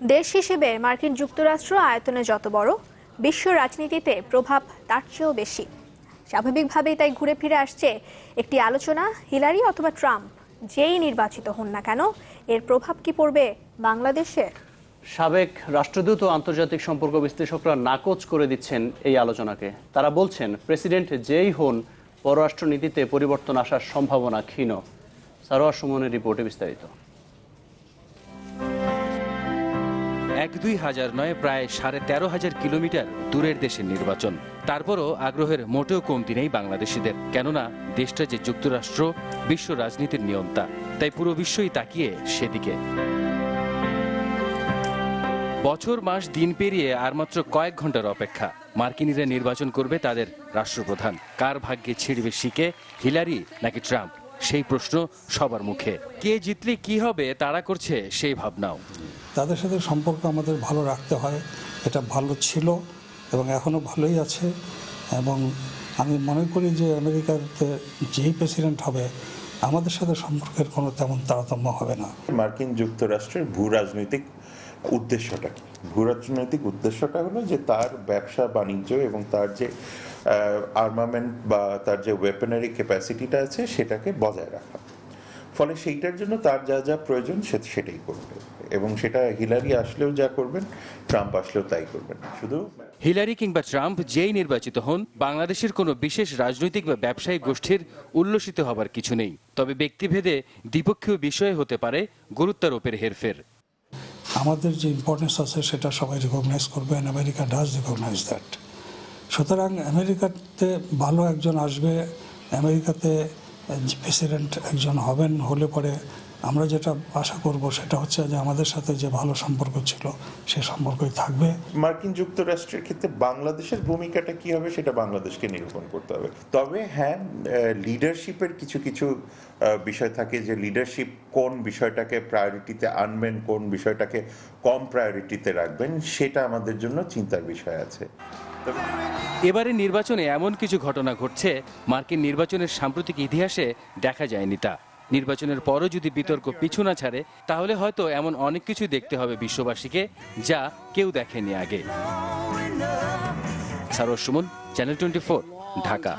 দেশ হিসেবে মার্কিন যুক্তরাষ্ট্র আয়তনে যত বড়, বিশ্ব রাজনীতিতে প্রভাব তার চেয়েও বেশি। স্বাভাবিকভাবেই তাই ঘুরে ফিরে আসছে একটি আলোচনা, হিলারি অথবা ট্রাম্প যেই নির্বাচিত হন না কেন এর প্রভাব কি পড়বে বাংলাদেশে। সাবেক রাষ্ট্রদূত ও আন্তর্জাতিক সম্পর্ক বিশ্লেষকরা নাকচ করে দিচ্ছেন এই আলোচনাকে। তারা বলছেন প্রেসিডেন্ট যেই হন পররাষ্ট্রনীতিতে পরিবর্তন আসার সম্ভাবনা ক্ষীণ। সারোয়ার সুমনের রিপোর্টে বিস্তারিত। ১-২ হাজার নয়, প্রায় ১৩,৫০০ কিলোমিটার দূরের দেশের নির্বাচন। তারপরও আগ্রহের মোটেও কমতি নেই বাংলাদেশিদের, কেননা দেশটা যে যুক্তরাষ্ট্র বিশ্ব রাজনীতির নিয়ন্তা, তাই পুরো বিশ্বই তাকিয়ে সেদিকে। বছর মাস দিন পেরিয়ে আর মাত্র কয়েক ঘন্টার অপেক্ষা, মার্কিনিরা নির্বাচন করবে তাদের রাষ্ট্রপ্রধান। কার ভাগ্যে ছিড়বে শিকে, হিলারি নাকি ট্রাম্প, সেই প্রশ্ন সবার মুখে। কে জিতলে কি হবে তারা করছে সেই ভাবনাও। তাদের সাথে সম্পর্ক আমাদের ভালো রাখতে হয়, এটা ভালো ছিল এবং এখনও ভালোই আছে। এবং আমি মনে করি যে আমেরিকাতে যেই প্রেসিডেন্ট হবে আমাদের সাথে সম্পর্কের কোনো তেমন তারতম্য হবে না। মার্কিন যুক্তরাষ্ট্রের ভূ রাজনৈতিক উদ্দেশ্যটা কি? ভূ রাজনৈতিক উদ্দেশ্যটা হলো যে তার ব্যবসা বাণিজ্য এবং তার যে আর্মামেন্ট বা তার যে ওয়েপনারি ক্যাপাসিটিটা আছে সেটাকে বজায় রাখা। ফলে সেইটার জন্য তার যা যা প্রয়োজন সেটাই করবে, এবং সেটা হিলারি আসলেও যা করবেন, ট্রাম্প আসলেও তাই করবেন। শুধু হিলারি কিংবা ট্রাম্প যেই নির্বাচিত হন, বাংলাদেশের কোনো বিশেষ রাজনৈতিক বা ব্যবসায়িক গোষ্ঠীর উল্লসিত হবার কিছু নেই। তবে ব্যক্তিভেদে দ্বিপক্ষীয় বিষয় হতে পারে গুরুত্বারোপের হেরফের। আমাদের যে ইম্পর্টেন্স আছে সেটা সবাই রিকগনাইজ করবে, আমেরিকা ডাজ রিকগনাইজ দ্যাট। সুতরাং আমেরিকাতে ভালো একজন আসবে, আমেরিকাতে প্রেসিডেন্ট একজন হবেন, হলে পরে আমরা যেটা আশা করব সেটা হচ্ছে যে আমাদের সাথে যে ভালো সম্পর্ক ছিল সে সম্পর্কই থাকবে। মার্কিন যুক্তরাষ্ট্রের ক্ষেত্রে বাংলাদেশের ভূমিকাটা কি হবে সেটা বাংলাদেশকে নিরূপণ করতে হবে। তবে হ্যাঁ, লিডারশিপের কিছু কিছু বিষয় থাকে, যে লিডারশিপ কোন বিষয়টাকে প্রায়োরিটিতে আনবেন, কোন বিষয়টাকে কম প্রায়োরিটিতে রাখবেন, সেটা আমাদের জন্য চিন্তার বিষয় আছে। এবারে নির্বাচনে এমন কিছু ঘটনা ঘটছে মার্কিন নির্বাচনের সাম্প্রতিক ইতিহাসে দেখা যায়নি তা। নির্বাচনের পরও যদি বিতর্ক পিছু না ছাড়ে, তাহলে হয়তো এমন অনেক কিছু দেখতে হবে বিশ্ববাসীকে যা কেউ দেখেনি আগে। সারোয়ার সুমন, চ্যানেল 24, ঢাকা।